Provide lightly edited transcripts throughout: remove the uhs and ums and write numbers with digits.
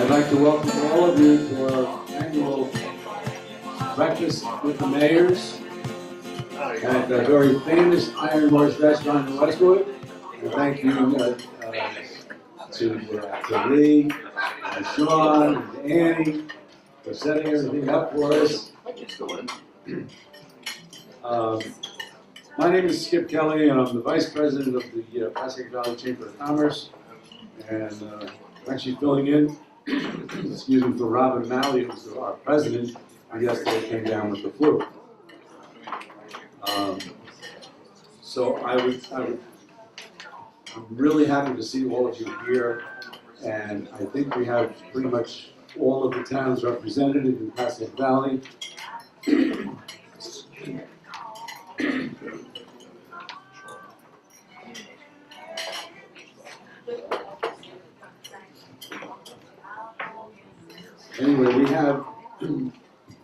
I'd like to welcome all of you to our annual breakfast with the mayors at a very famous Iron Horse restaurant in Westwood. And thank you to Lee, and Sean, and Annie for setting everything up for us. My name is Skip Kelly, and I'm the Vice President of the Pascack Valley Chamber of Commerce. And I'm actually filling in, excuse me, for Robin Malley, who's our president, who yesterday came down with the flu. So I'm really happy to see all of you here, and I think we have pretty much all of the towns represented in Pascack Valley. Anyway,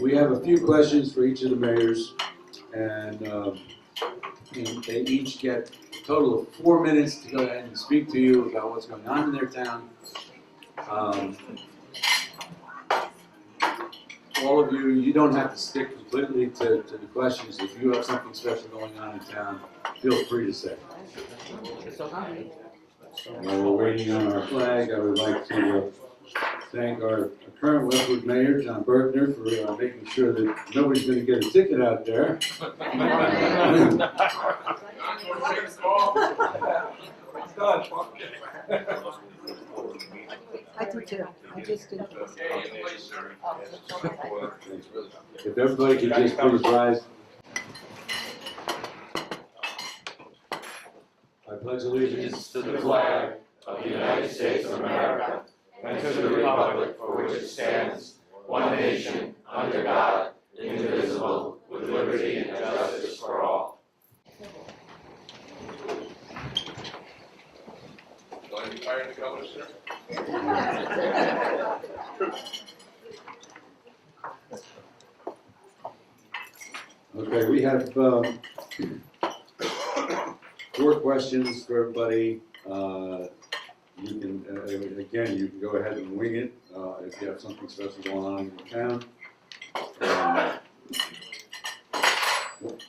we have a few questions for each of the mayors, and they each get a total of 4 minutes to go ahead and speak to you about what's going on in their town. All of you, you don't have to stick completely to the questions. If you have something special going on in town, feel free to say. While we're waiting on our flag, I would like to thank our current Westwood Mayor, John Berkner, for making sure that nobody's going to get a ticket out there. I do too. I just did. If everybody could just please rise. I pledge allegiance to the flag of the United States of America and to the republic for which it stands, one nation, under God, indivisible, with liberty and justice for all. Want to be tired of the governor, sir? Okay, we have 4 questions for everybody. You can, again, you can go ahead and wing it if you have something special going on in your town.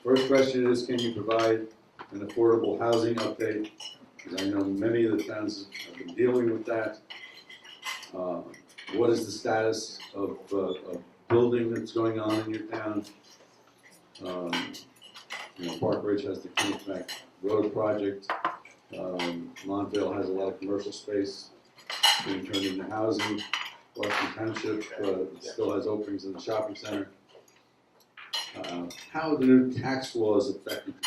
First question is, can you provide an affordable housing update? Because I know many of the towns have been dealing with that. What is the status of building that's going on in your town? Park Ridge has the Kennebec Road project. Montvale has a lot of commercial space being turned into housing. Washington Township still has openings in the shopping center. How do the new tax laws affect your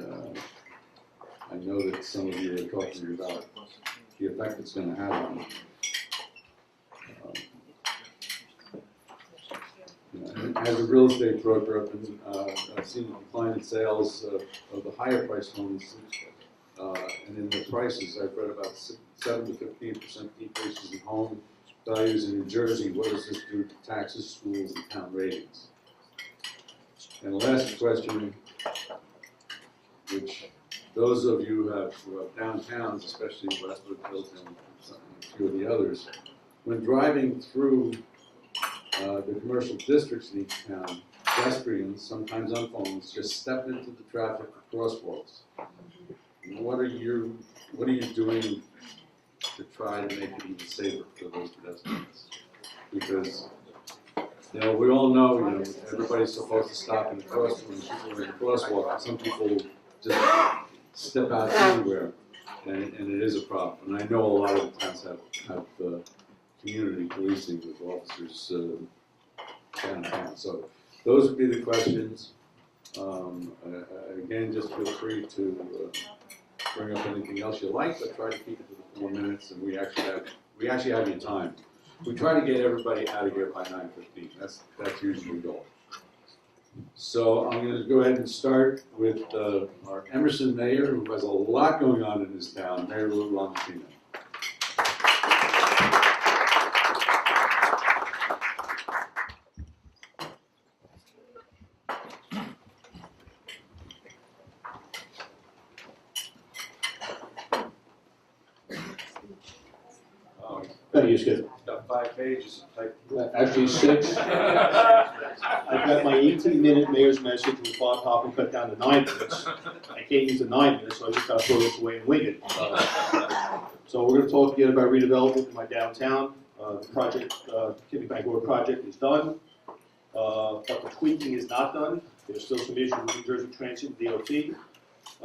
town? I know that some of you are talking about the effect it's going to have on as a real estate broker, I've seen a decline in sales of the higher priced homes, and in the prices, I've read about 7 to 15% decreases in home values in New Jersey. What does this do to taxes, schools, and town ratings? And the last question, which those of you who have downtowns, especially Westwood, Hilton, and a few of the others, when driving through the commercial districts in each town, pedestrians, sometimes on phones, just step into the traffic crosswalks. What are you doing to try to make it even safer for those pedestrians? Because we all know, everybody's supposed to stop in the crosswalk, and people are in the crosswalk, and some people just step out anywhere, and it is a problem. And I know a lot of the towns have community policing with officers downtown. So those would be the questions. Again, just feel free to bring up anything else you like, but try to keep it to the 4 minutes. And we actually have your time. We try to get everybody out of here by 9:15. That's usually the goal. So I'm going to go ahead and start with our Emerson mayor, who has a lot going on in his town, Mayor Lou Longino. have you, Skip? Got 5 pages. Actually, 6. I've got my 18-minute mayor's message with Bob Hoffman cut down to 9 minutes. I can't use the 9 minutes, so I just got to throw this away and wing it. So we're going to talk again about redevelopment in my downtown. The project, Kidney Bank Road project is done, but the tweaking is not done. There's still some issues with New Jersey Transit and DOT.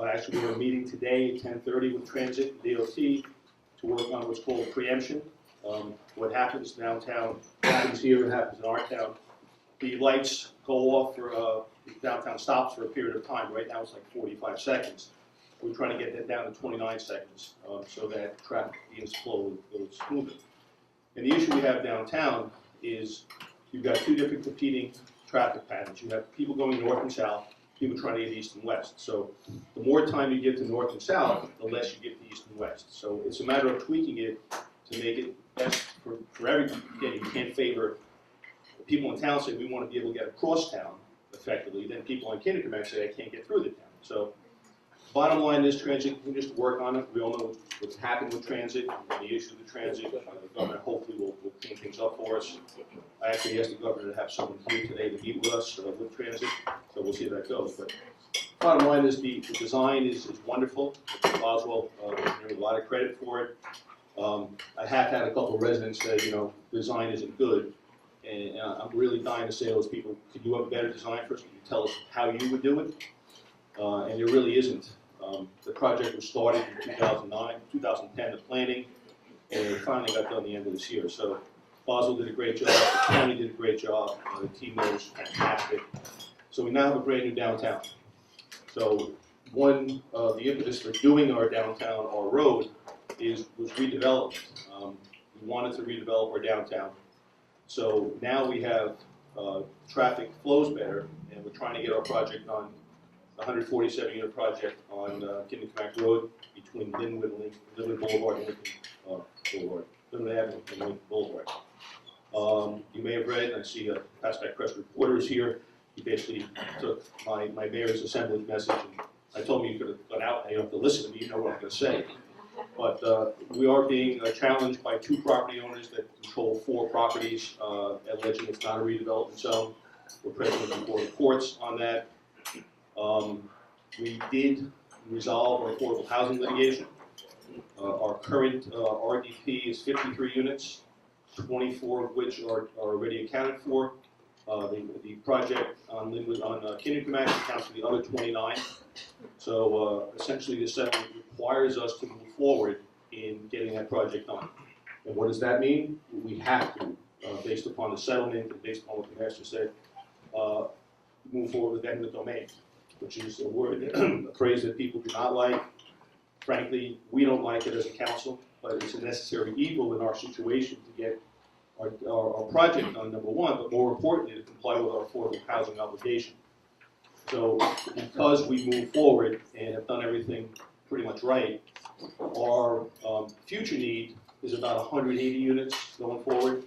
Actually, we have a meeting today at 10:30 with Transit and DOT to work on what's called preemption. What happens downtown, happens here, and happens in our town. The lights go off for downtown stops for a period of time. Right now it's like 45 seconds. We're trying to get that down to 29 seconds so that traffic begins to flow a little smoother. And the issue we have downtown is you've got 2 different competing traffic patterns. You have people going north and south, people trying to get east and west. So the more time you give to north and south, the less you give to east and west. So it's a matter of tweaking it to make it best for everybody. Again, you can't favor people in town say we want to be able to get across town effectively. Then people in Kidney say I can't get through the town. So bottom line is transit continues to work on it. We all know what's happened with transit and the issue with transit. The government hopefully will clean things up for us. I actually asked the governor to have someone here today to meet with us with transit, so we'll see how that goes. But bottom line is the design is wonderful. Boswell a lot of credit for it. I have had a couple of residents say, design isn't good. And I'm really dying to say to those people, could you have a better design for us? Can you tell us how you would do it? And there really isn't. The project was started in 2010, the planning, and it finally got done the end of this year. So Boswell did a great job, the county did a great job, the team there was fantastic. So we now have a brand new downtown. So the impetus for doing our downtown, our road, was redevelopment. We wanted to redevelop our downtown. So now we have traffic flows better, and we're trying to get our project on the 147-unit project on Kidney Road between Linwood Boulevard and Lincoln Boulevard, Linwood Avenue and Lincoln Boulevard. You may have read, and I see a Pascack Press reporter is here. He basically took my mayor's assembly message, and I told him you could have gone out and you don't have to listen to me, you know what I'm going to say. But we are being challenged by 2 property owners that control 4 properties, alleging it's not a redevelopment zone. We're presently before the courts on that. We did resolve our affordable housing litigation. Our current RDP is 53 units, 24 of which are already accounted for. The project on Linwood on Kinnicamac accounts for the other 29. So essentially, the settlement requires us to move forward in getting that project done. And what does that mean? We have to, based upon the settlement and based upon what the master said, move forward with eminent domain, which is a word, a phrase that people do not like. Frankly, we don't like it as a council, but it's a necessary evil in our situation to get our project done, number one, but more importantly, to comply with our affordable housing obligation. So because we move forward and have done everything pretty much right, our future need is about 180 units going forward.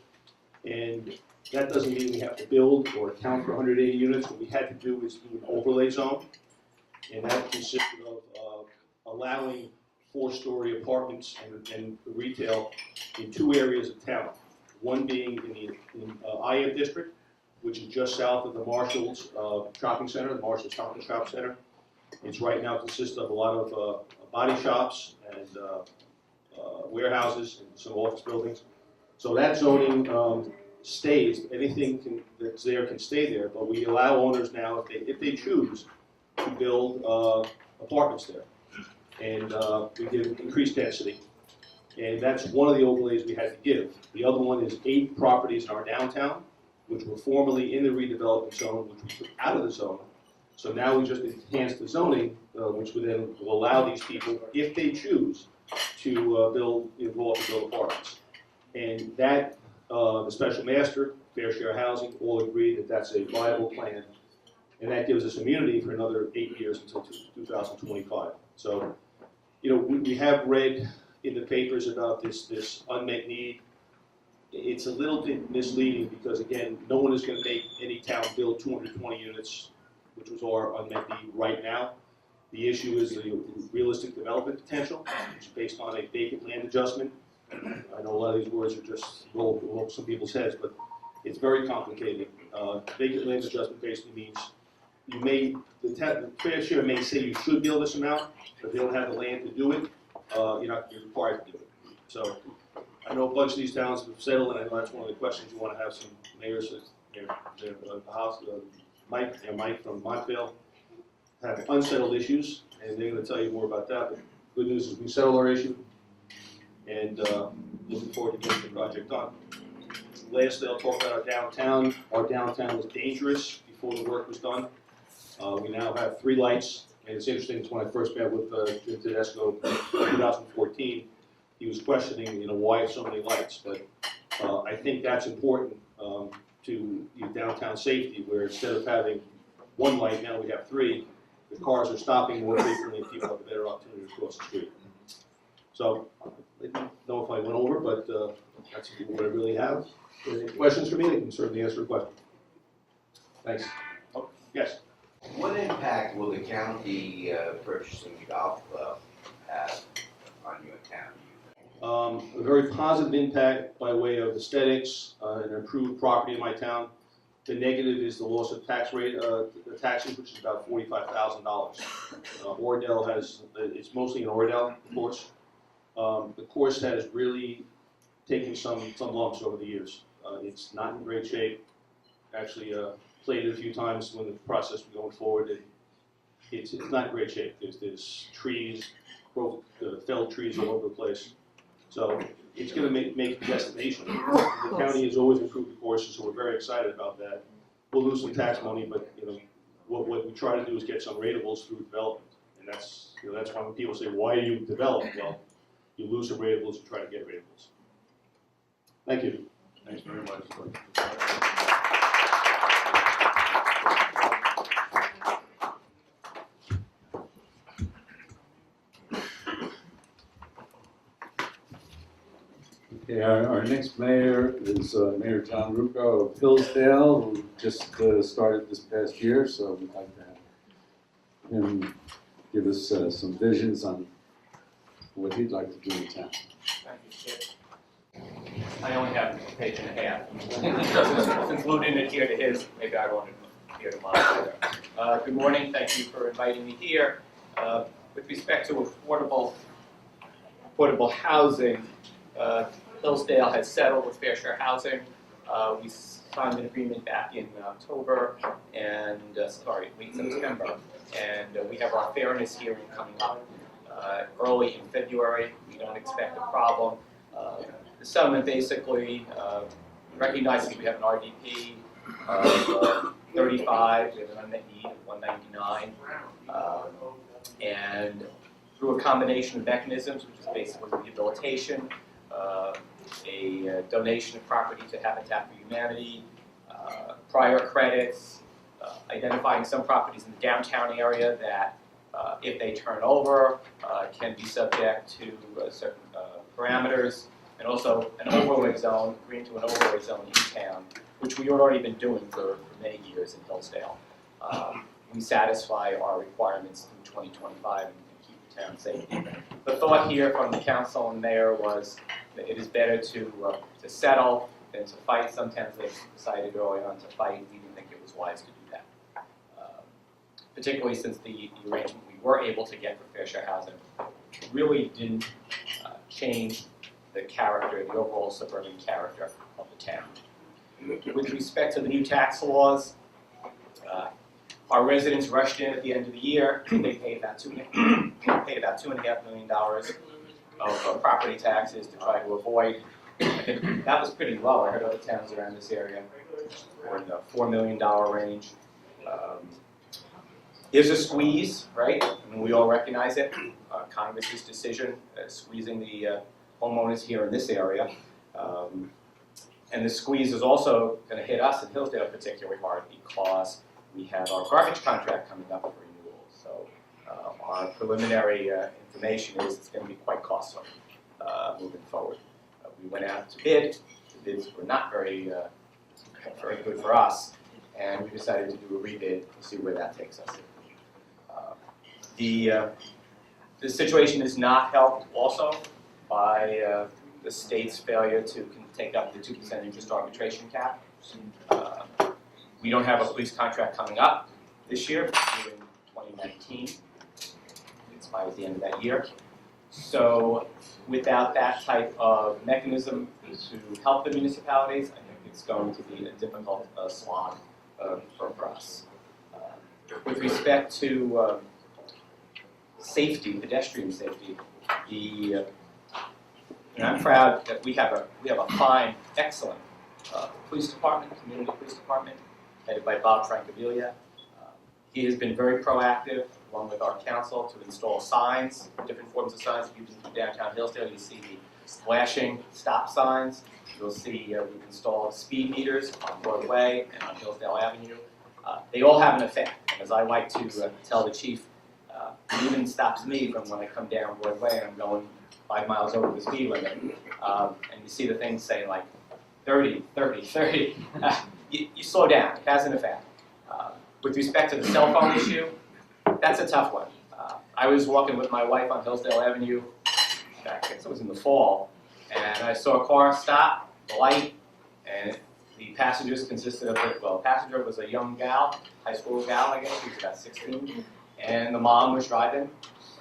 And that doesn't mean we have to build or account for 180 units. What we had to do is do an overlay zone. And that consisted of allowing 4-story apartments and retail in 2 areas of town. One being in the IM district, which is just south of the Marshall's shopping center, the Marshall's Shopping Center. It's right now consists of a lot of body shops and warehouses and some office buildings. So that zoning stays. Anything that's there can stay there, but we allow owners now, if they choose, to build apartments there. And we give increased density. And that's one of the overlays we had to give. The other one is 8 properties in our downtown, which were formerly in the redevelopment zone, which we took out of the zone. So now we just enhanced the zoning, which would then allow these people, if they choose, to build apartments. And that, the special master, Fair Share Housing, all agree that that's a viable plan. And that gives us immunity for another 8 years until 2025. So, we have read in the papers about this unmet need. It's a little bit misleading because, again, no one is going to make any town build 220 units, which was our unmet need right now. The issue is the realistic development potential, which is based on a vacant land adjustment. I know a lot of these words are just roll over some people's heads, but it's very complicated. Vacant land adjustment basically means you may, the fair share may say you should bill this amount, but if they don't have the land to do it, you're not required to do it. So I know a bunch of these towns have settled, and I know that's one of the questions you want to have some mayors, Mike from Montvale, have unsettled issues, and they're going to tell you more about that. But good news is we settled our issue, and looking forward to getting the project done. Lastly, I'll talk about our downtown. Our downtown was dangerous before the work was done. We now have 3 lights, and it's interesting, it's when I first met with Jim Tedesco in 2014, he was questioning, why so many lights, but I think that's important to downtown safety, where instead of having 1 light, now we have 3. The cars are stopping more frequently, and people have a better opportunity to cross the street. So, I don't know if I went over, but that's what I really have. Any questions for me? I can certainly answer a question. Thanks. Oh, yes. What impact will the county purchasing the golf club have on your town? A very positive impact by way of aesthetics, and improved property in my town. The negative is the loss of tax rate, the taxes, which is about $45,000. Oradell has, it's mostly in Oradell, of course. The course has really taken some lumps over the years. It's not in great shape. Actually, played it a few times when the process was going forward. It's not in great shape. There's trees, felled trees all over the place. So it's going to make the destination. The county has always improved the courses, so we're very excited about that. We'll lose some tax money, but what we try to do is get some ratables through development, and that's why when people say, "Why are you developing?" Well, you lose some ratables, you try to get ratables. Thank you. Thanks very much. Okay, our next mayor is Mayor John Rucco of Hillsdale, who just started this past year, so we'd like to have him give us some visions on what he'd like to do in town. Thank you, Skip. I only have a page and a half. Since Lou didn't adhere to his, maybe I won't adhere to mine either. Good morning, thank you for inviting me here. With respect to affordable housing, Hillsdale has settled with Fair Share Housing. We signed an agreement back in October and, late September. And we have our fairness hearing coming up early in February. We don't expect a problem. The settlement basically recognizes we have an RDP of 35, we have an unmet need of 199, and through a combination of mechanisms, which is basically rehabilitation, a donation of property to Habitat for Humanity, prior credits, identifying some properties in the downtown area that, if they turn over, can be subject to certain parameters, and also an overlay zone, agreeing to an overlay zone in town, which we've already been doing for many years in Hillsdale. We satisfy our requirements through 2025 and keep the town safe. The thought here from the council and mayor was that it is better to settle than to fight. Sometimes they decided early on to fight. We didn't think it was wise to do that. Particularly since the arrangement we were able to get for Fair Share Housing really didn't change the character, the overall suburban character of the town. With respect to the new tax laws, our residents rushed in at the end of the year. They paid about $2.5 million of property taxes to try to avoid. I think that was pretty low. I heard other towns around this area were in the $4 million range. There's a squeeze, right? I mean, we all recognize it. Congress's decision squeezing the homeowners here in this area. And the squeeze is also going to hit us in Hillsdale particularly hard because we have our garbage contract coming up for renewal. So our preliminary information is it's going to be quite costly moving forward. We went out to bid. The bids were not very good for us, and we decided to do a rebid to see where that takes us. The situation is not helped also by the state's failure to take up the 2% interest arbitration cap. We don't have a police contract coming up this year, due in 2019. It expires at the end of that year. So without that type of mechanism to help the municipalities, I think it's going to be a difficult slog for us. With respect to safety, pedestrian safety, I'm proud that we have a fine, excellent police department, community police department, headed by Bob Francavilla. He has been very proactive, along with our council, to install signs, different forms of signs. If you've been through downtown Hillsdale, you see the flashing stop signs. You'll see we've installed speed meters on Broadway and on Hillsdale Avenue. They all have an effect. And as I like to tell the chief, it even stops me from when I come down Broadway and I'm going 5 miles over the speed limit. And you see the things say like 30, 30, 30. You slow down. It has an effect. With respect to the cell phone issue, that's a tough one. I was walking with my wife on Hillsdale Avenue, I guess it was in the fall, and I saw a car stop, the light, and the passengers consisted of, well, passenger was a young gal, high school gal, I guess, she was about 16, and the mom was driving,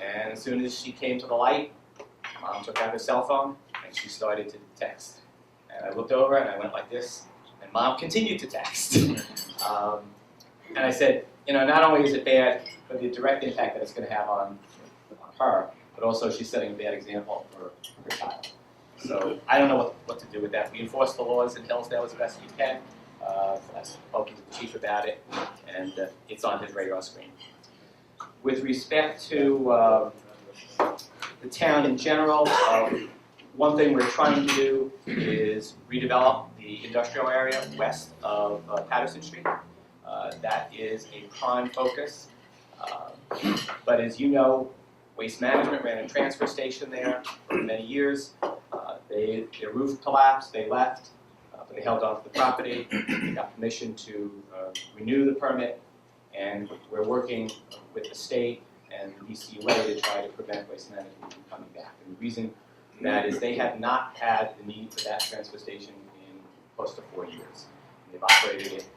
and as soon as she came to the light, mom took out her cell phone, and she started to text. And I looked over, and I went like this, and mom continued to text. And I said, not only is it bad for the direct impact that it's going to have on her, but also she's setting a bad example for her child. So I don't know what to do with that. We enforce the laws in Hillsdale as best we can. I've spoken to the chief about it, and it's on his radar screen. With respect to the town in general, one thing we're trying to do is redevelop the industrial area west of Patterson Street. That is a prime focus. But as you know, Waste Management ran a transfer station there for many years. Their roof collapsed, they left, but they held on to the property. They got permission to renew the permit, and we're working with the state and the ECUA to try to prevent Waste Management from coming back. And the reason for that is they have not had the need for that transfer station in close to 4 years. They've operated it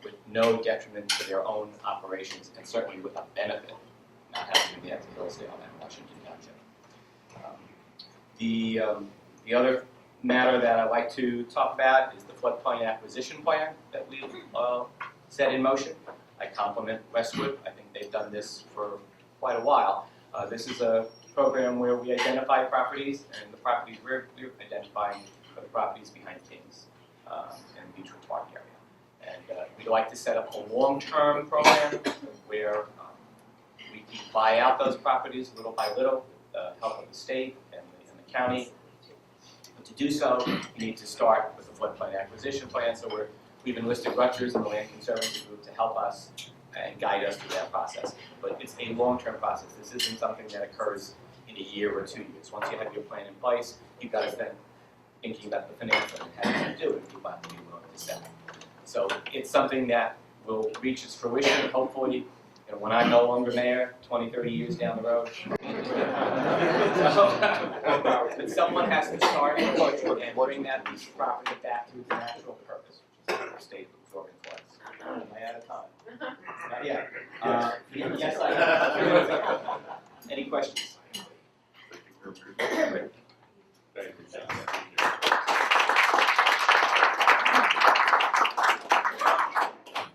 with no detriment to their own operations, and certainly with a benefit, not having to get to Hillsdale and Washington Township. The other matter that I'd like to talk about is the floodplain acquisition plan that we've set in motion. I compliment Westwood. I think they've done this for quite a while. This is a program where we identify properties, and the properties we're identifying are the properties behind Kings and Beechwood Park area. And we'd like to set up a long-term program where we can buy out those properties little by little with the help of the state and the county. But to do so, you need to start with a floodplain acquisition plan. So we've enlisted Rutgers and the Land Conservancy Group to help us and guide us through that process. But it's a long-term process. This isn't something that occurs in a year or 2 years. Once you have your plan in place, you've got to start thinking about the financial and how you're going to do it if you want to be willing to sell. So it's something that will reach its fruition, hopefully, when I'm no longer mayor, 20, 30 years down the road. But someone has to start and bring that piece of property back to its natural purpose, which is the state absorbing floods. Am I out of time? Not yet. Yes, I am. Any questions? Thank you.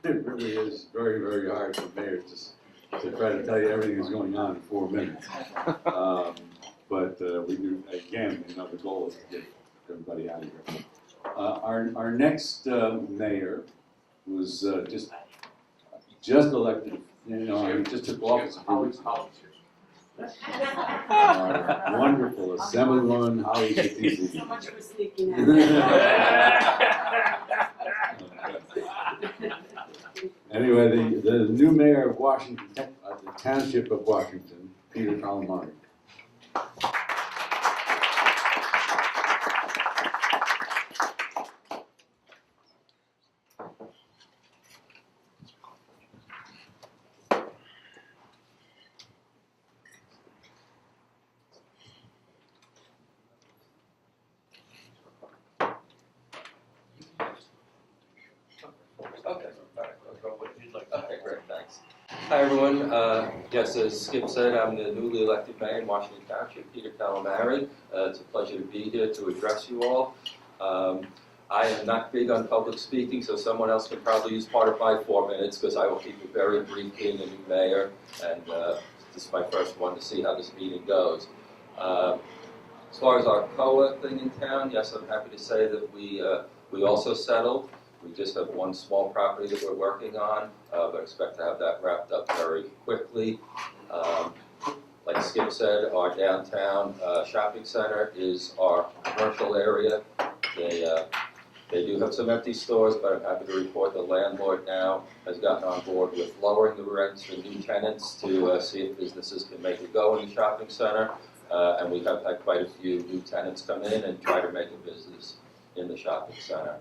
It really is very, very hard for mayors to try to tell you everything that's going on in 4 minutes. But we do, again, the goal is to get everybody out of here. Our next mayor was just elected, he just took office a few weeks ago. Our wonderful Assemblywoman Holly Batisi. So much for sneaking out. Anyway, the new mayor of Washington, the township of Washington, Peter Calamari. Hi, everyone. Yes, as Skip said, I'm the newly elected mayor in Washington Township, Peter Calamari. It's a pleasure to be here to address you all. I am not big on public speaking, so someone else can probably use part of my 4 minutes because I will keep it very brief being a new mayor, and this is my first one to see how this meeting goes. As far as our COA thing in town, yes, I'm happy to say that we also settled. We just have one small property that we're working on, but expect to have that wrapped up very quickly. Like Skip said, our downtown shopping center is our commercial area. They do have some empty stores, but I'm happy to report the landlord now has gotten on board with lowering the rents for new tenants to see if businesses can make a go in the shopping center. And we have had quite a few new tenants come in and try to make a business in the shopping center.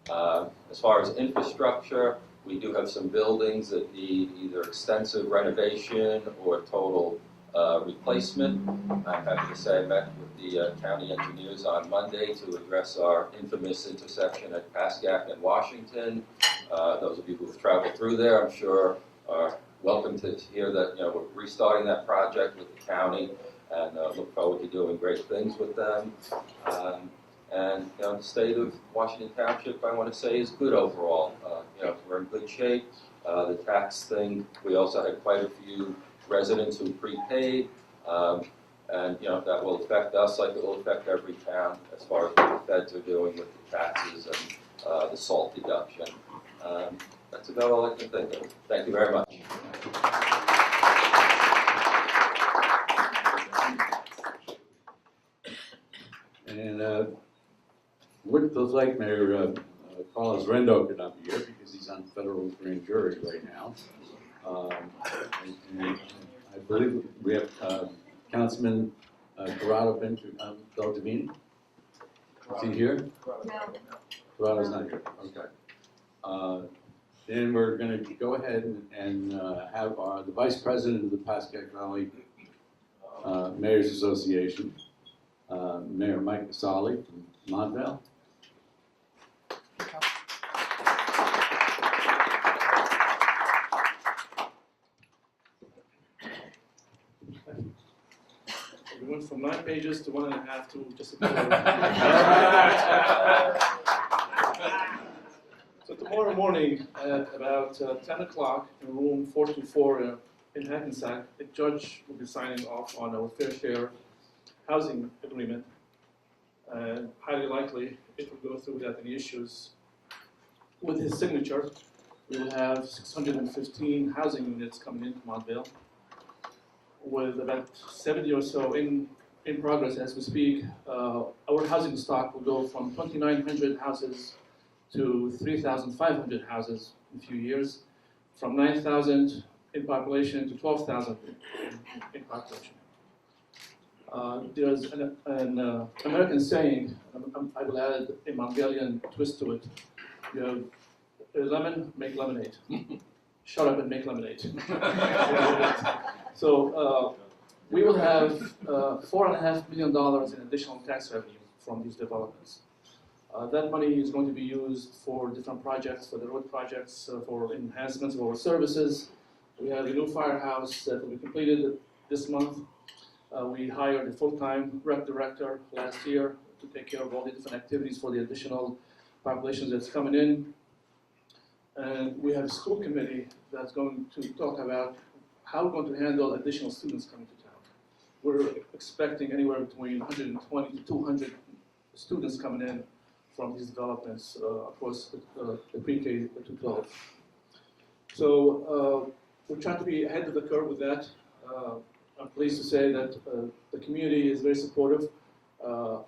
As far as infrastructure, we do have some buildings that need either extensive renovation or total replacement. I'm happy to say I met with the county engineers on Monday to address our infamous intersection at Pascack and Washington. Those of you who have traveled through there, I'm sure, are welcome to hear that we're restarting that project with the county, and look forward to doing great things with them. And the state of Washington Township, I want to say, is good overall. We're in good shape. The tax thing, we also had quite a few residents who prepaid, and that will affect us like it will affect every town as far as what the feds are doing with the taxes and the SALT deduction. That's about all I can think of. Thank you very much. And would the late Mayor Carlos Rendo could not be here because he's on federal grand jury right now. And I believe we have Councilman Corrado Beltramini. Is he here? No. Corrado's not here. Okay. Then we're going to go ahead and have the Vice President of the Pascack Valley Mayors Association, Mayor Mike Casali from Montvale. We went from 9 pages to 1.5 to just a So tomorrow morning at about 10 o'clock in room 424 in Hackensack, the judge will be signing off on our fair share housing agreement. Highly likely it will go through without any issues. With his signature, we will have 615 housing units coming into Montvale, with about 70 or so in progress as we speak. Our housing stock will go from 2,900 houses to 3,500 houses in a few years, from 9,000 in population to 12,000 in population. There's an American saying, I will add a Mongolian twist to it. You have a lemon, make lemonade. Shut up and make lemonade. So we will have $4.5 million in additional tax revenue from these developments. That money is going to be used for different projects, for the road projects, for enhancements of our services. We have a new firehouse that will be completed this month. We hired a full-time rec director last year to take care of all the different activities for the additional populations that's coming in. And we have a school committee that's going to talk about how we're going to handle additional students coming to town. We're expecting anywhere between 120 to 200 students coming in from these developments across the pre-K to 12. So we're trying to be ahead of the curve with that. I'm pleased to say that the community is very supportive. No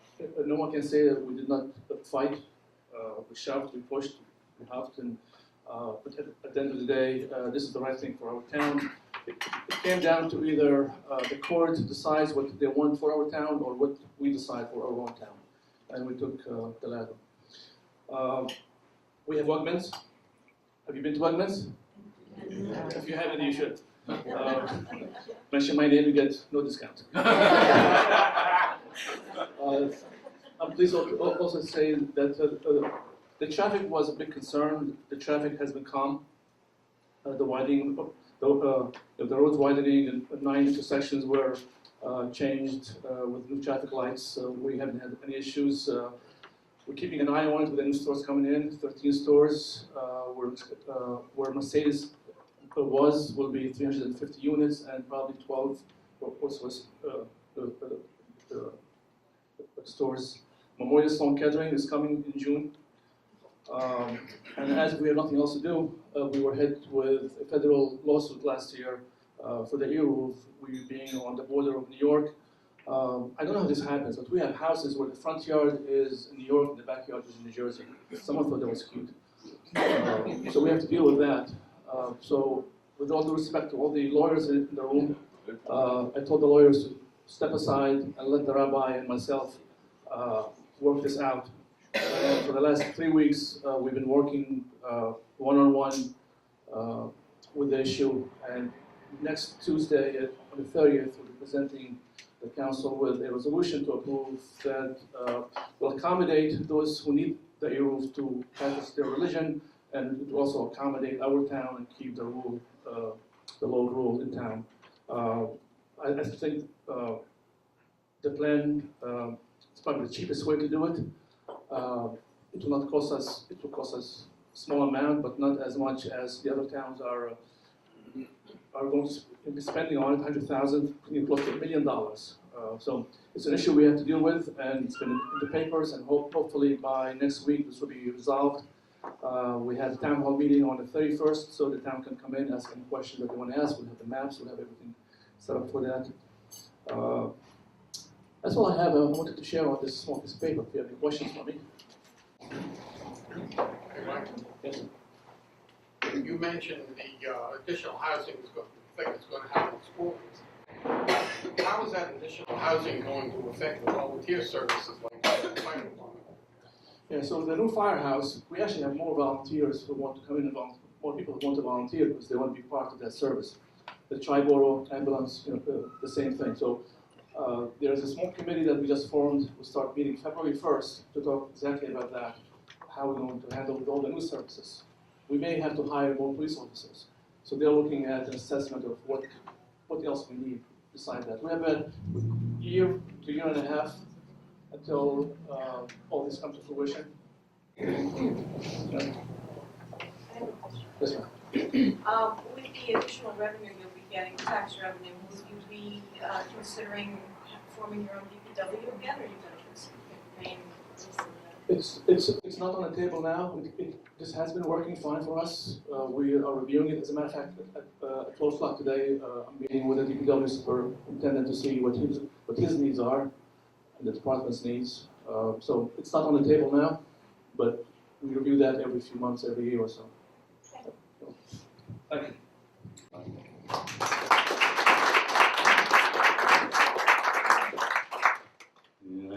one can say that we did not fight. We shoved, we pushed, we huffed, and but at the end of the day, this is the right thing for our town. It came down to either the court decides what they want for our town or what we decide for our own town. And we took the latter. We have Wegmans. Have you been to Wegmans? If you haven't, you should. Mention my name, you get no discount. I'm pleased to also say that the traffic was a big concern. The traffic has been calm. The the roads widening and 9 intersections were changed with new traffic lights. We haven't had any issues. We're keeping an eye on it with the new stores coming in, 13 stores. Where Mercedes will be 350 units and probably 12 also stores. Memorial Sloan Kettering is coming in June. And as we have nothing else to do, we were hit with a federal lawsuit last year for the E-roof, we being on the border of New York. I don't know how this happens, but we have houses where the front yard is in New York and the backyard is in New Jersey. Someone thought that was cute. So we have to deal with that. So with all due respect to all the lawyers in the room, I told the lawyers to step aside and let the rabbi and myself work this out. And for the last 3 weeks, we've been working one-on-one with the issue. And next Tuesday, on the 30th, we'll be presenting the council with a resolution to approve that will accommodate those who need the E-roof to practice their religion, and it will also accommodate our town and keep the rule, the load rule in town. I think the plan is probably the cheapest way to do it. It will not cost us. It will cost us a small amount, but not as much as the other towns are going to be spending on it. 100,000, close to $1 million. So it's an issue we have to deal with, and it's been in the papers. And hopefully by next week this will be resolved. We have a town hall meeting on the 31st, so the town can come in, ask any questions that they want to ask. We'll have the maps. We'll have everything set up for that. That's all I have. I wanted to share on this small piece of paper. If you have any questions for me. Hey, Mike, Yes. you mentioned the additional housing is going to happen in schools. How is that additional housing going to affect the volunteer services like the fire department? Yeah, so the new firehouse, we actually have more volunteers who want to come in and more people who want to volunteer because they want to be part of that service. The Triborough ambulance, the same thing. So there's a small committee that we just formed. We'll start meeting February 1st to talk exactly about that, how we're going to handle with all the new services. We may have to hire more police officers. So they're looking at an assessment of what else we need besides that. We have a year to year and a half until all this comes to fruition. Yes, ma'am. With the additional revenue you'll be getting, tax revenue, will you be considering forming your own DPW again, or are you going to remain? It's not on the table now. This has been working fine for us. We are reviewing it. As a matter of fact, at 12 o'clock today, I'm meeting with the DPW superintendent to see what his needs are and the department's needs. So it's not on the table now, but we review that every few months, every year or so. Thank you.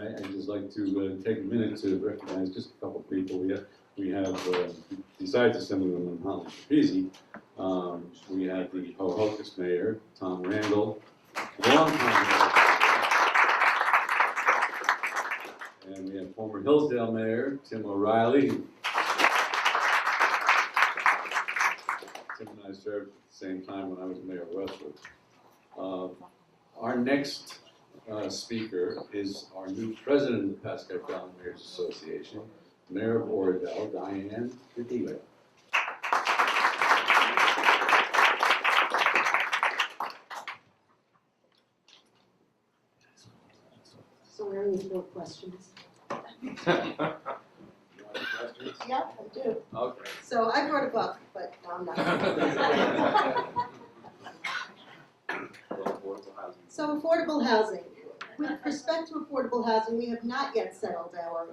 I'd just like to take a minute to recognize just a couple of people. We have besides Assemblywoman Holly Trapeze, we have the Hohokus Mayor, Tom Randall, longtime mayor, and we have former Hillsdale Mayor, Tim O'Reilly. Tim and I served at the same time when I was mayor of Westwood. Our next speaker is our new president of the Pascack Valley Mayors Association, Mayor of Oradell, Diane Padilla. So where are these 4 questions? You want any questions? Yeah, I do. Okay. So I brought a book, but no, I'm not. So affordable housing. With respect to affordable housing, we have not yet settled our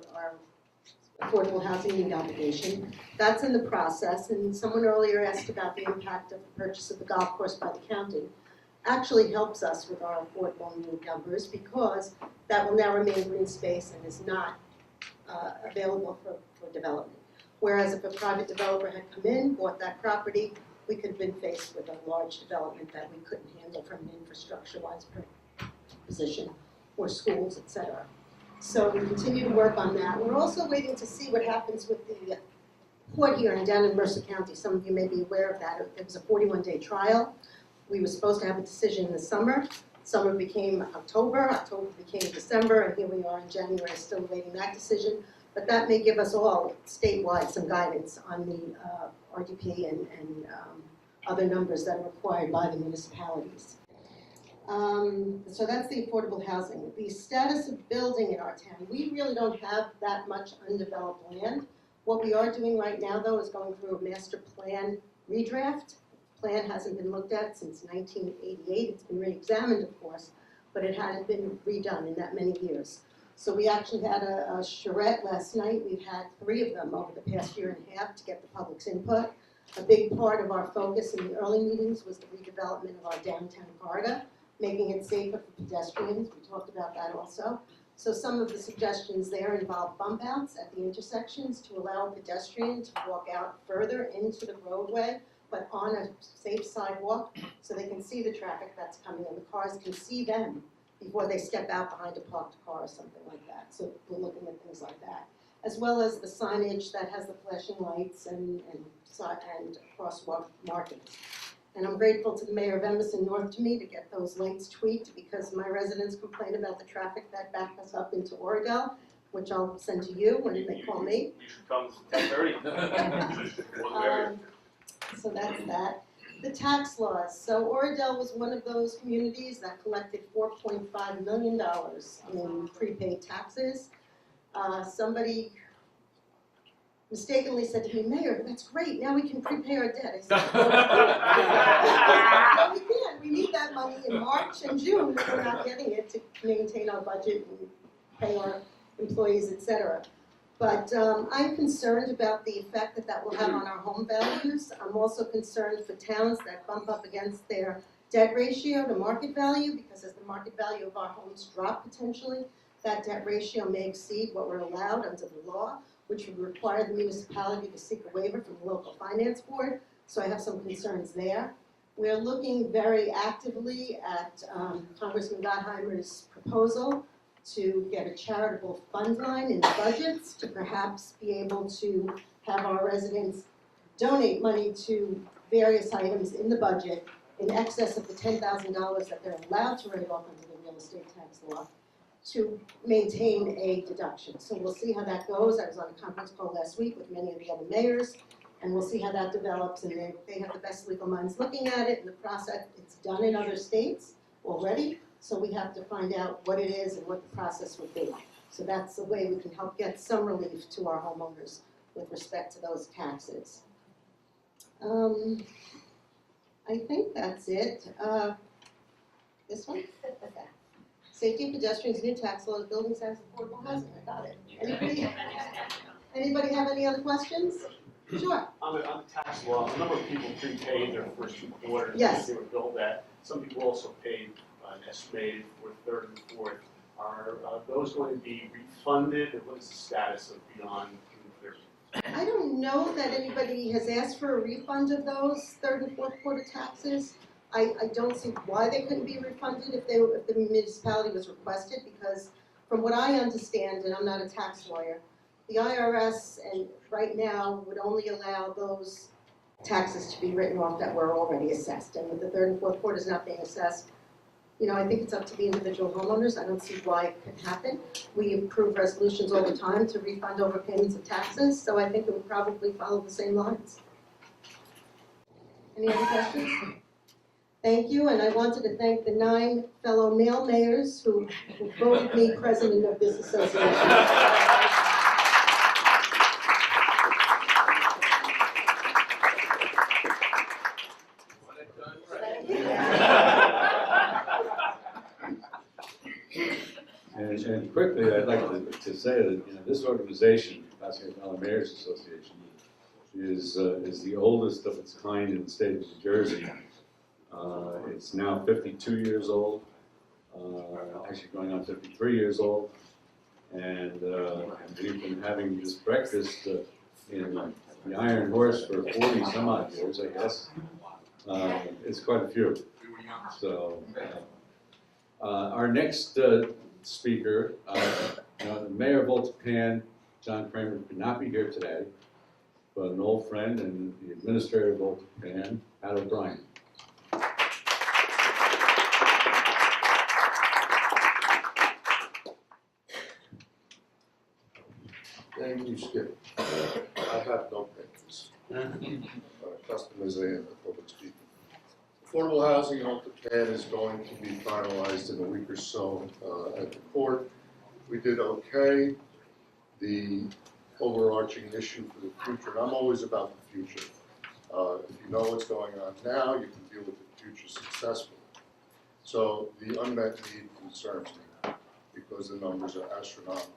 affordable housing need obligation. That's in the process, and someone earlier asked about the impact of the purchase of the golf course by the county. Actually helps us with our affordable need numbers because that will now remain green space and is not available for development. Whereas if a private developer had come in, bought that property, we could have been faced with a large development that we couldn't handle from an infrastructure-wise position, or schools, etc. So we continue to work on that. We're also waiting to see what happens with the court hearing down in Mercer County. Some of you may be aware of that. It was a 41-day trial. We were supposed to have a decision in the summer. Summer became October, October became December, and here we are in January still awaiting that decision. But that may give us all statewide some guidance on the RDP and other numbers that are required by the municipalities. So that's the affordable housing. The status of building in our town, we really don't have that much undeveloped land. What we are doing right now, though, is going through a master plan redraft. Plan hasn't been looked at since 1988. It's been re-examined, of course, but it hadn't been redone in that many years. So we actually had a charrette last night. We've had 3 of them over the past year and a half to get the public's input. A big part of our focus in the early meetings was the redevelopment of our downtown corridor, making it safer for pedestrians. We talked about that also. So some of the suggestions there involve bump outs at the intersections to allow a pedestrian to walk out further into the roadway, but on a safe sidewalk so they can see the traffic that's coming and the cars can see them before they step out behind a parked car or something like that. So we're looking at things like that. As well as the signage that has the flashing lights and crosswalk markings. And I'm grateful to the mayor of Emerson North to me to get those lights tweaked because my residents complain about the traffic that backs us up into Oradell, which I'll send to you when they call me. You should come 10:30. So that's that. The tax laws. So Oradell was one of those communities that collected $4.5 million in prepaid taxes. Somebody mistakenly said to me, Mayor, that's great, now we can prepay our debt. I said, no, we can't. We need that money in March and June, and we're not getting it to maintain our budget and pay our employees, etc. But I'm concerned about the effect that will have on our home values. I'm also concerned for towns that bump up against their debt ratio to market value, because as the market value of our homes drop potentially, that debt ratio may exceed what we're allowed under the law, which would require the municipality to seek a waiver from the local finance board. So I have some concerns there. We're looking very actively at Congressman Gottheimer's proposal to get a charitable fund line in the budgets to perhaps be able to have our residents donate money to various items in the budget in excess of the $10,000 that they're allowed to write off under the real estate tax law to maintain a deduction. So we'll see how that goes. I was on a conference call last week with many of the other mayors, and we'll see how that develops, and they have the best legal minds looking at it, and the process, it's done in other states already, so we have to find out what it is and what the process would be. So that's the way we can help get some relief to our homeowners with respect to those taxes. I think that's it. This one? Okay. Safety of pedestrians, new tax laws, building size, affordable housing. I got it. Anybody have any other questions? Sure. On the tax law, a number of people prepaid their first 2 quarters. Yes. They were billed that. Some people also paid an estimated for third and fourth. Are those going to be refunded, and what is the status of beyond June 30th? I don't know that anybody has asked for a refund of those third and fourth quarter taxes. I don't see why they couldn't be refunded if the municipality was requested, because from what I understand, and I'm not a tax lawyer, the IRS and right now would only allow those taxes to be written off that were already assessed. And with the third and fourth quarters not being assessed, you know, I think it's up to the individual homeowners. I don't see why it could happen. We approve resolutions all the time to refund overpayments of taxes, so I think it would probably follow the same lines. Any other questions? Thank you, and I wanted to thank the 9 fellow male mayors who voted me president of this association. And quickly, I'd like to say that, you know, this organization, Pascack Mayors Association, is the oldest of its kind in the state of New Jersey. It's now 52 years old, actually going on 53 years old, and we've been having this breakfast in the Iron Horse for 40 some odd years, I guess. It's quite a few. So our next speaker, the Mayor of Old Tappan, John Kramer, could not be here today. but an old friend and the administrator of OPAN, Pat O'Brien. Thank you, Skip. I have no papers. Custom as I am at public speaking. Affordable housing in Japan is going to be finalized in a week or so at the court. We did okay. The overarching issue for the future, and I'm always about the future. If you know what's going on now, you can deal with the future successfully. So the unmet need concerns me because the numbers are astronomical.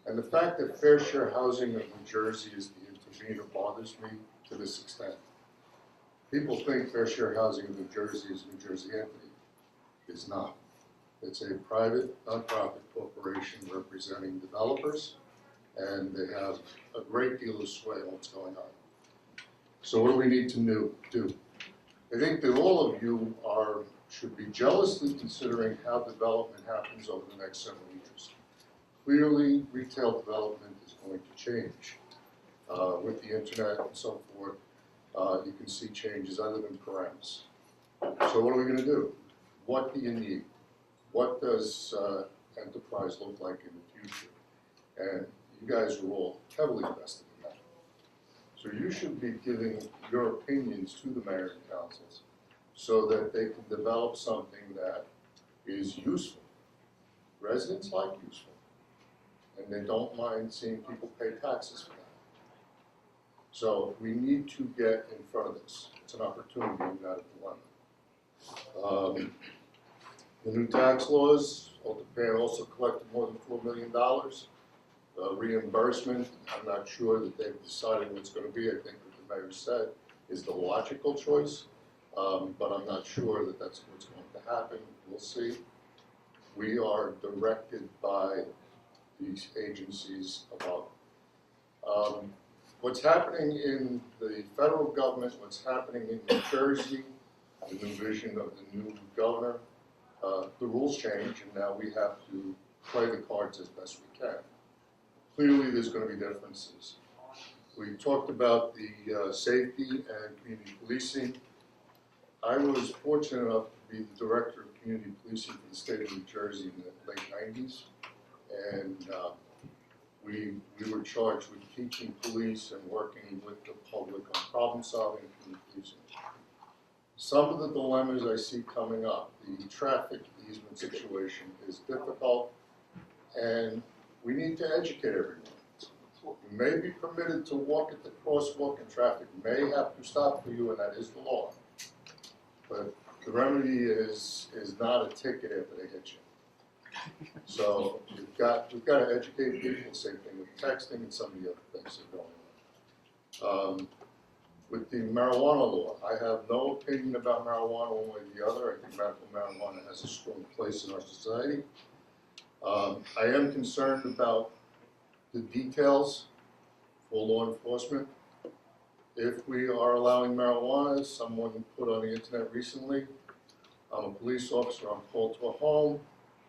And the fact that fair share housing of New Jersey is the intervener bothers me to this extent. People think fair share housing of New Jersey is New Jersey entity. It's not. It's a private, nonprofit corporation representing developers, and they have a great deal of sway on what's going on. So what do we need to do? I think that all of you should be jealously considering how development happens over the next several years. Clearly, retail development is going to change. With the internet and so forth, you can see changes. I live in Paramus. So what are we going to do? What do you need? What does enterprise look like in the future? And you guys are all heavily invested in that. So you should be giving your opinions to the mayor and councils so that they can develop something that is useful. Residents like useful. And they don't mind seeing people pay taxes for that. So we need to get in front of this. It's an opportunity, not a dilemma. The new tax laws, Japan also collected more than $4 million. Reimbursement, I'm not sure that they've decided what it's going to be. I think what the mayor said is the logical choice, but I'm not sure that that's what's going to happen. We'll see. We are directed by these agencies above. What's happening in the federal government, what's happening in New Jersey, the new vision of the new governor, the rules change, and now we have to play the cards as best we can. Clearly, there's going to be differences. We talked about the safety and community policing. I was fortunate enough to be the director of community policing for the state of New Jersey in the late 90s. And we were charged with teaching police and working with the public on problem solving and community policing. Some of the dilemmas I see coming up, the traffic easement situation is difficult, and we need to educate everyone. You may be permitted to walk at the crosswalk and traffic may have to stop for you, and that is the law. But the remedy is not a ticket after they hit you. So we've got to educate people, same thing with texting and some of the other things that are going on. With the marijuana law, I have no opinion about marijuana one way or the other. I think medical marijuana has a strong place in our society. I am concerned about the details for law enforcement. If we are allowing marijuana, someone put on the internet recently, I'm a police officer, I'm called to a home,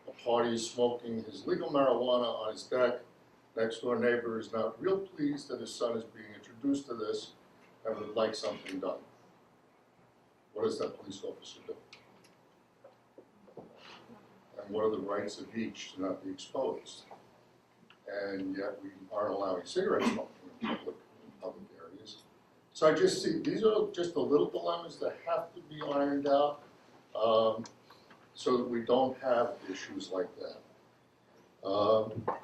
a party is smoking his legal marijuana on his deck, next door neighbor is not real pleased that his son is being introduced to this and would like something done. What does that police officer do? And what are the rights of each to not be exposed? And yet we aren't allowing cigarette smoking in public areas. So I just see, these are just the little dilemmas that have to be ironed out so that we don't have issues like that.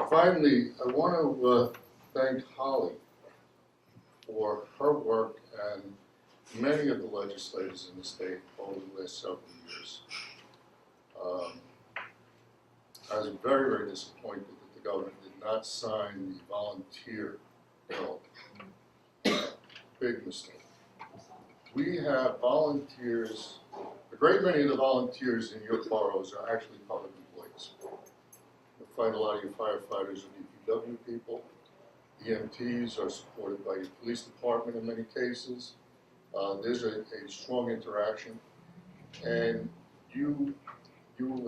Finally, I want to thank Holly for her work and many of the legislators in the state over the last several years. I was very, very disappointed that the government did not sign the volunteer bill. Big mistake. We have volunteers, a great many of the volunteers in your boroughs are actually public employees. You'll find a lot of your firefighters are DPW people. EMTs are supported by your police department in many cases. There's a strong interaction. And you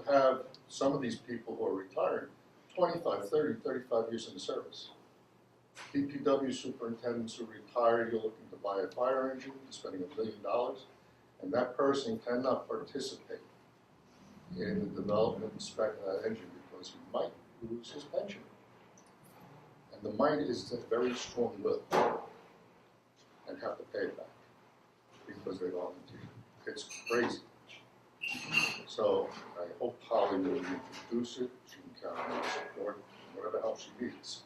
have some of these people who are retired 25, 30, 35 years in the service. DPW superintendents who retire, you're looking to buy a fire engine, you're spending $1 million, and that person cannot participate in the development and spec of that engine because he might lose his pension. And the might is a very strong will and have to pay it back because they volunteer. It's crazy. So I hope Holly will introduce it. She can count on our support, whatever help she needs.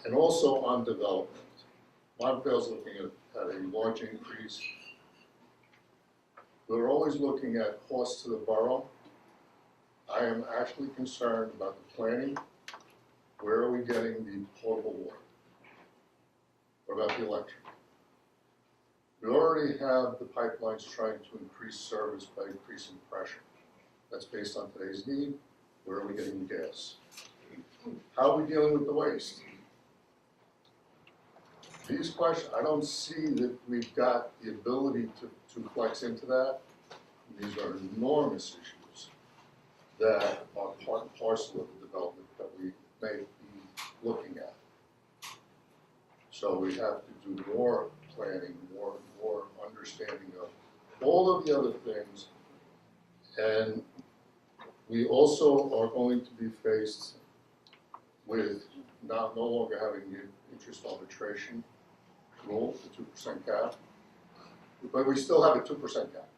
And also on development. Montvale's looking at a large increase. We're always looking at costs to the borough. I am actually concerned about the planning. Where are we getting the potable water? What about the electric? We already have the pipelines trying to increase service by increasing pressure. That's based on today's need. Where are we getting the gas? How are we dealing with the waste? These questions, I don't see that we've got the ability to flex into that. These are enormous issues that are part and parcel of the development that we may be looking at. So we have to do more planning, more understanding of all of the other things. And we also are going to be faced with no longer having the interest arbitration rule, the 2% cap, but we still have a 2% cap.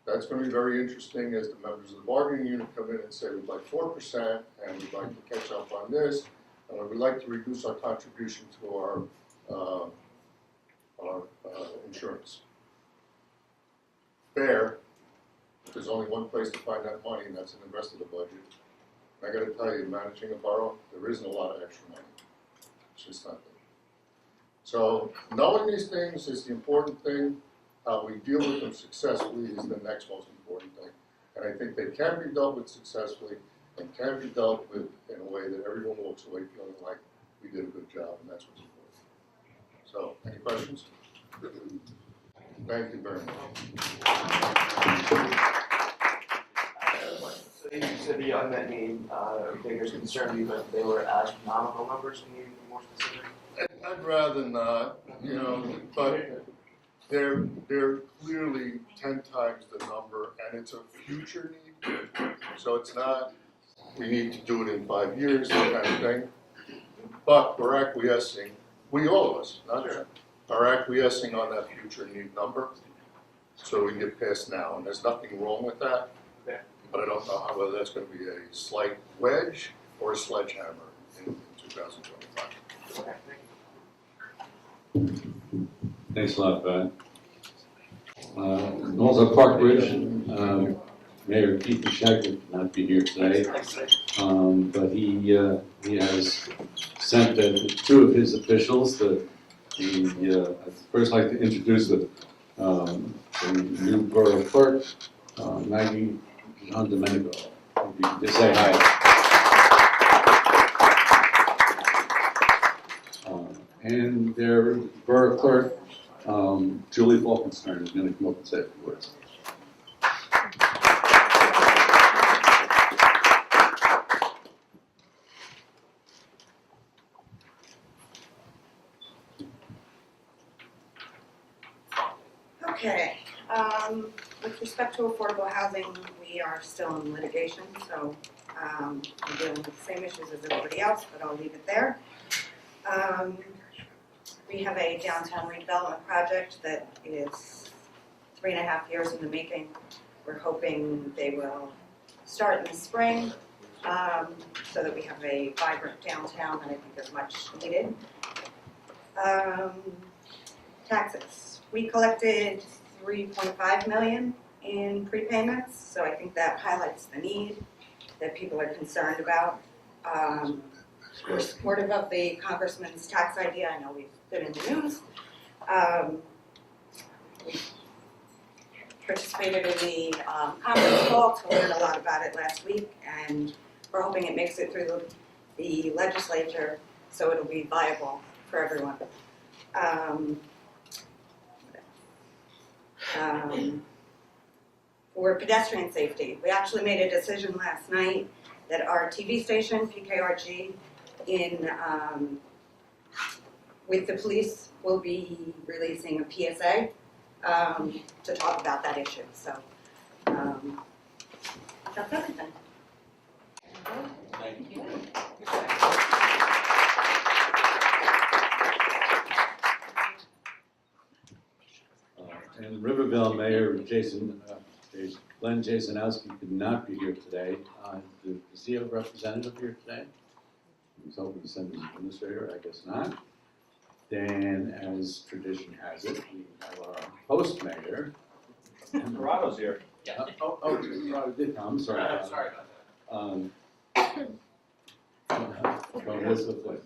That's going to be very interesting as the members of the bargaining unit come in and say we'd like 4% and we'd like to catch up on this, and we'd like to reduce our contribution to our insurance. Fair, there's only one place to find that money, and that's in the rest of the budget. And I got to tell you, managing a borough, there isn't a lot of extra money. It's just not there. So knowing these things is the important thing. How we deal with them successfully is the next most important thing. And I think they can be dealt with successfully and can be dealt with in a way that everyone walks away feeling like we did a good job, and that's what's important. So, any questions? Thank you very much. So you said the unmet need figures concern you, but they were astronomical numbers. Can you be more specific? I'd rather not, but they're clearly 10 times the number, and it's a future need. So it's not, we need to do it in 5 years, that kind of thing. But we're acquiescing, all of us, not just, are acquiescing on that future need number, so we can get past now. And there's nothing wrong with that, Okay. but I don't know whether that's going to be a slight wedge or a sledgehammer in 2025. Okay, Thanks a lot, Brad. Also, Park Ridge, Mayor Keith Pascack could not be here today, but he has sent two of his officials. I'd first like to introduce the new borough clerk, Maggie Jean Domenico. If you can just say hi. And their borough clerk, Julie Falkenstein, is going to come up and say a few words. Okay, with respect to affordable housing, we are still in litigation, so we're dealing with the same issues as everybody else, but I'll leave it there. We have a downtown redevelopment project that is 3.5 years in the making. We're hoping they will start in the spring, so that we have a vibrant downtown that I think is much needed. Taxes. We collected $3.5 million in prepayments, so I think that highlights the need that people are concerned about. We're supportive of the congressman's tax idea. I know we've been in the news. We participated in the conference call to learn a lot about it last week, and we're hoping it makes it through the legislature so it'll be viable for everyone. For pedestrian safety, we actually made a decision last night that our TV station, PKRG, with the police, we'll be releasing a PSA to talk about that issue. So that's everything. Thank you. And Riverville Mayor Glenn Jasonowski could not be here today. Does he have a representative here today? He's hoping to send his administrator, I guess not. Then, as tradition has it, we have our host mayor. Corrado's here. Corrado did come, sorry. Sorry about that. Go Elizabeth Wood.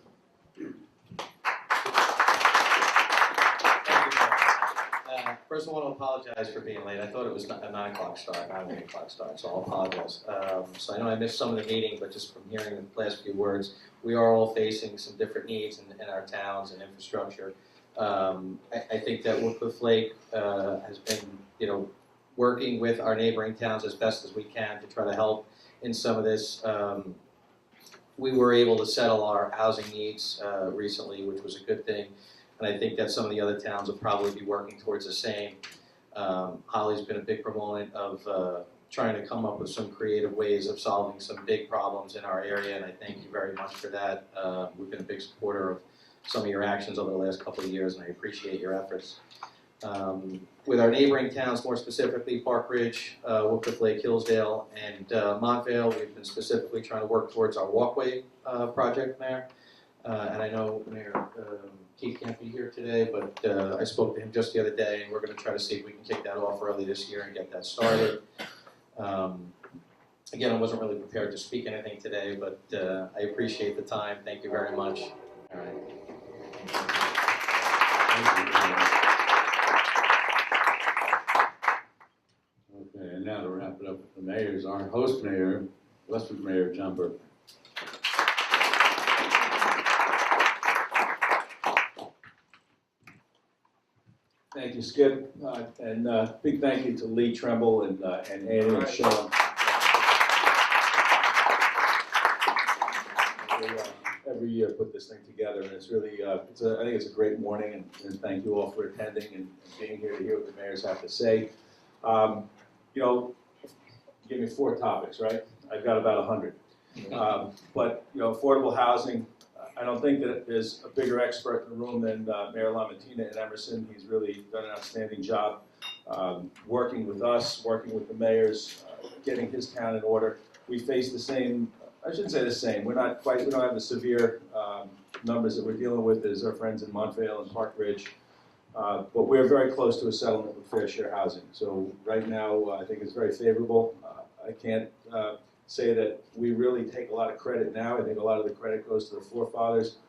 First, I want to apologize for being late. I thought it was a 9 o'clock start, not an 8 o'clock start, so I'll apologize. So I know I missed some of the meeting, but just from hearing the last few words, we are all facing some different needs in our towns and infrastructure. I think that Woodcliff Lake has been, working with our neighboring towns as best as we can to try to help in some of this. We were able to settle our housing needs recently, which was a good thing. And I think that some of the other towns will probably be working towards the same. Holly's been a big proponent of trying to come up with some creative ways of solving some big problems in our area, and I thank you very much for that. We've been a big supporter of some of your actions over the last couple of years, and I appreciate your efforts. With our neighboring towns, more specifically Park Ridge, Woodcliff Lake, Hillsdale, and Montvale, we've been specifically trying to work towards our walkway project there. And I know Mayor Keith can't be here today, but I spoke to him just the other day, and we're going to try to see if we can kick that off early this year and get that started. Again, I wasn't really prepared to speak anything today, but I appreciate the time. Thank you very much. All right. Okay, and now to wrap it up with the mayors, our host mayor, Westwood Mayor John Burke. Thank you, Skip, and big thank you to Lee Tremble and Annie and Sean. Every year put this thing together, and it's really, I think it's a great morning, and thank you all for attending and being here to hear what the mayors have to say. Give me 4 topics, right? I've got about 100. But affordable housing. I don't think that there's a bigger expert in the room than Mayor LaMattina in Emerson. He's really done an outstanding job working with us, working with the mayors, getting his town in order. We face the same, I shouldn't say the same, we don't have the severe numbers that we're dealing with as our friends in Montvale and Park Ridge. But we're very close to a settlement with fair share housing. So right now, I think it's very favorable. I can't say that we really take a lot of credit now. I think a lot of the credit goes to the forefathers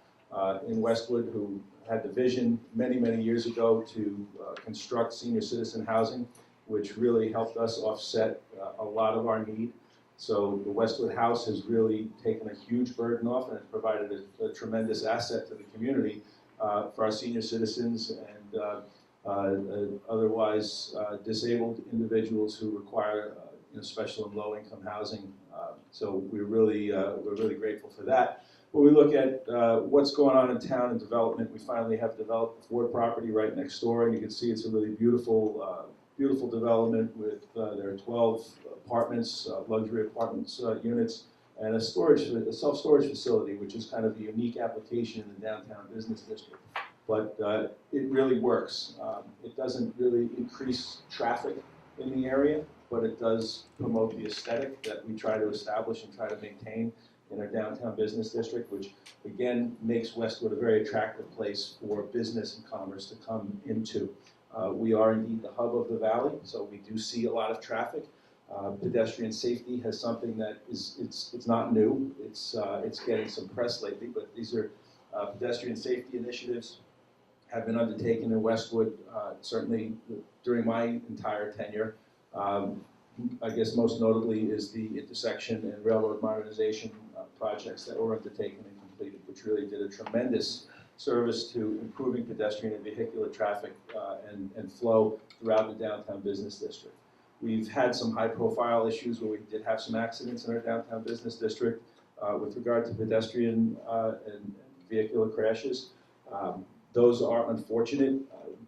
in Westwood who had the vision many, many years ago to construct senior citizen housing, which really helped us offset a lot of our need. So the Westwood House has really taken a huge burden off, and it's provided a tremendous asset to the community for our senior citizens and otherwise disabled individuals who require special and low-income housing. So we're really grateful for that. When we look at what's going on in town and development, we finally have developed Ford property right next door, and you can see it's a really beautiful, beautiful development with there are 12 apartments, luxury apartments units, and a self-storage facility, which is kind of a unique application in the downtown business district. But it really works. It doesn't really increase traffic in the area, but it does promote the aesthetic that we try to establish and try to maintain in our downtown business district, which again makes Westwood a very attractive place for business and commerce to come into. We are indeed the hub of the valley, so we do see a lot of traffic. Pedestrian safety has something that it's not new. It's getting some press lately, but these are pedestrian safety initiatives have been undertaken in Westwood, certainly during my entire tenure. I guess most notably is the intersection and railroad modernization projects that were undertaken and completed, which really did a tremendous service to improving pedestrian and vehicular traffic and flow throughout the downtown business district. We've had some high-profile issues where we did have some accidents in our downtown business district. with regard to pedestrian and vehicular crashes. Those are unfortunate.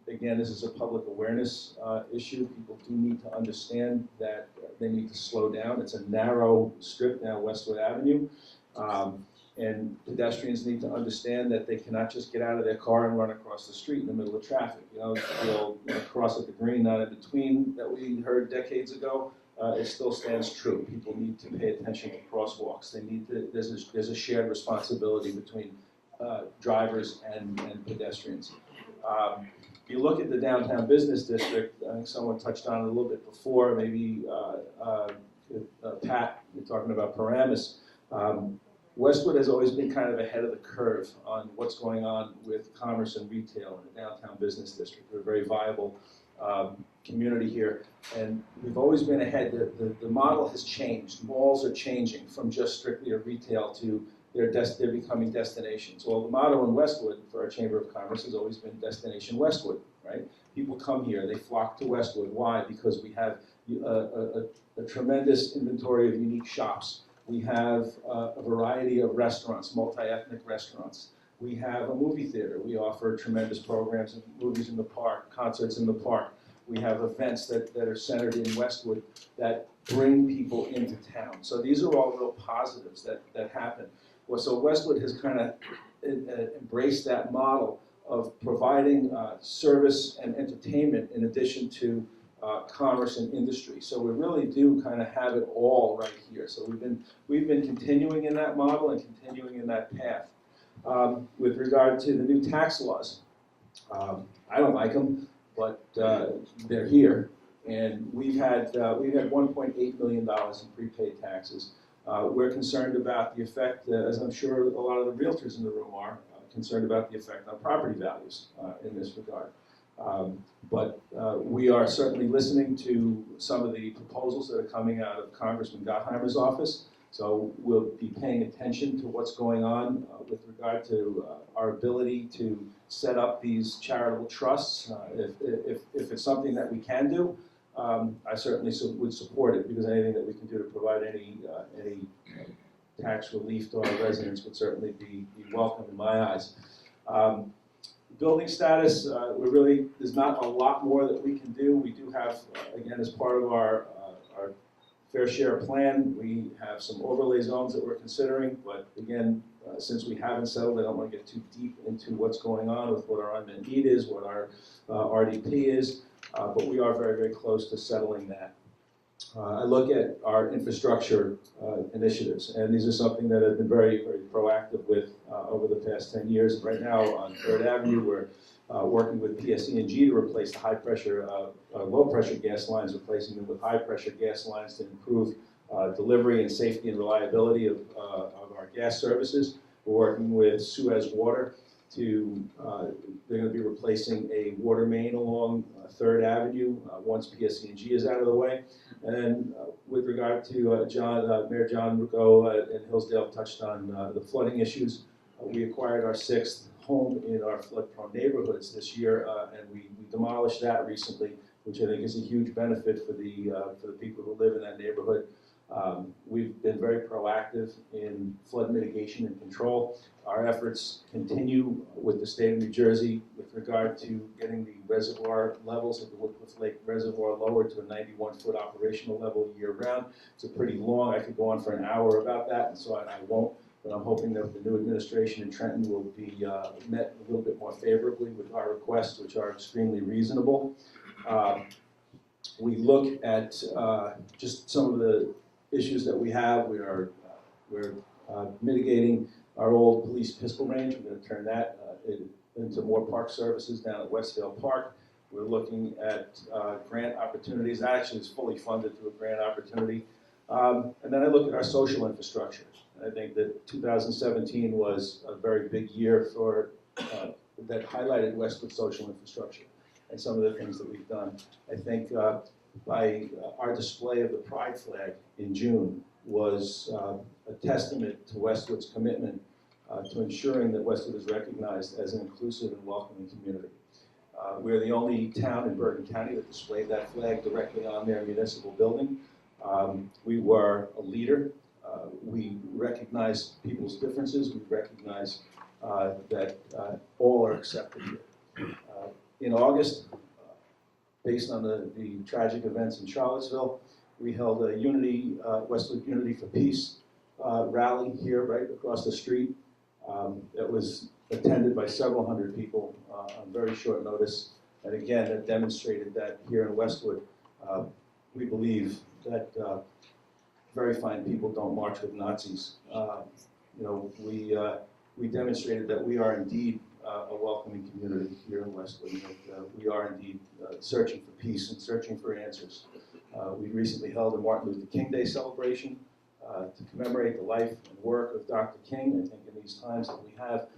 Again, this is a public awareness issue. People do need to understand that they need to slow down. It's a narrow strip down Westwood Avenue. And pedestrians need to understand that they cannot just get out of their car and run across the street in the middle of traffic. They'll cross at the green, not in between, that we heard decades ago. It still stands true. People need to pay attention to crosswalks. They need to. There's a shared responsibility between drivers and pedestrians. If you look at the downtown business district, I think someone touched on it a little bit before. Maybe Pat, you're talking about Paramus. Westwood has always been kind of ahead of the curve on what's going on with commerce and retail in the downtown business district. We're a very viable community here, and we've always been ahead. The model has changed. Malls are changing from just strictly a retail to they're becoming destinations. Well, the motto in Westwood for our Chamber of Commerce has always been Destination Westwood, right? People come here, they flock to Westwood. Why? Because we have a tremendous inventory of unique shops. We have a variety of restaurants, multi-ethnic restaurants. We have a movie theater. We offer tremendous programs, movies in the park, concerts in the park. We have events that are centered in Westwood that bring people into town. So these are all real positives that happen. Well, so Westwood has kind of embraced that model of providing service and entertainment in addition to commerce and industry. So we really do kind of have it all right here. So we've been continuing in that model and continuing in that path. With regard to the new tax laws, I don't like them, but they're here. And we've had $1.8 million in prepaid taxes. We're concerned about the effect, as I'm sure a lot of the realtors in the room are, concerned about the effect on property values in this regard. But we are certainly listening to some of the proposals that are coming out of Congressman Gottheimer's office. So we'll be paying attention to what's going on with regard to our ability to set up these charitable trusts. If it's something that we can do, I certainly would support it, because anything that we can do to provide any tax relief to our residents would certainly be welcome in my eyes. Building status, there's not a lot more that we can do. We do have, again, as part of our fair share plan, we have some overlay zones that we're considering, but again, since we haven't settled, I don't want to get too deep into what's going on with what our unmet need is, what our RDP is, but we are very, very close to settling that. I look at our infrastructure initiatives, and these are something that I've been very, very proactive with over the past 10 years. Right now on 3rd Avenue, we're working with PSE&G to replace the high-pressure, low-pressure gas lines, replacing them with high-pressure gas lines to improve delivery and safety and reliability of our gas services. We're working with Suez Water to, they're going to be replacing a water main along 3rd Avenue once PSE&G is out of the way. And with regard to Mayor John Rucco in Hillsdale touched on the flooding issues. We acquired our 6th home in our flood-prone neighborhoods this year, and we demolished that recently, which I think is a huge benefit for the people who live in that neighborhood. We've been very proactive in flood mitigation and control. Our efforts continue with the state of New Jersey with regard to getting the reservoir levels of the Woodcliff Lake Reservoir lowered to a 91-foot operational level year-round. It's a pretty long, I could go on for an hour about that, and so I won't, but I'm hoping that the new administration in Trenton will be met a little bit more favorably with our requests, which are extremely reasonable. We look at just some of the issues that we have. We're mitigating our old police pistol range. We're going to turn that into more park services down at Westdale Park. We're looking at grant opportunities. That actually is fully funded through a grant opportunity. And then I look at our social infrastructure. I think that 2017 was a very big year for that highlighted Westwood social infrastructure and some of the things that we've done. I think by our display of the Pride flag in June was a testament to Westwood's commitment to ensuring that Westwood is recognized as an inclusive and welcoming community. We're the only town in Bergen County that displayed that flag directly on their municipal building. We were a leader we recognize people's differences. We recognize that all are accepted here. In August, based on the tragic events in Charlottesville, we held a Westwood Unity for Peace rally here right across the street. It was attended by several hundred people on very short notice. And again, it demonstrated that here in Westwood, we believe that very fine people don't march with Nazis. We demonstrated that we are indeed a welcoming community here in Westwood, and that we are indeed searching for peace and searching for answers. We recently held a Martin Luther King Day celebration to commemorate the life and work of Dr. King. I think in these times that we have,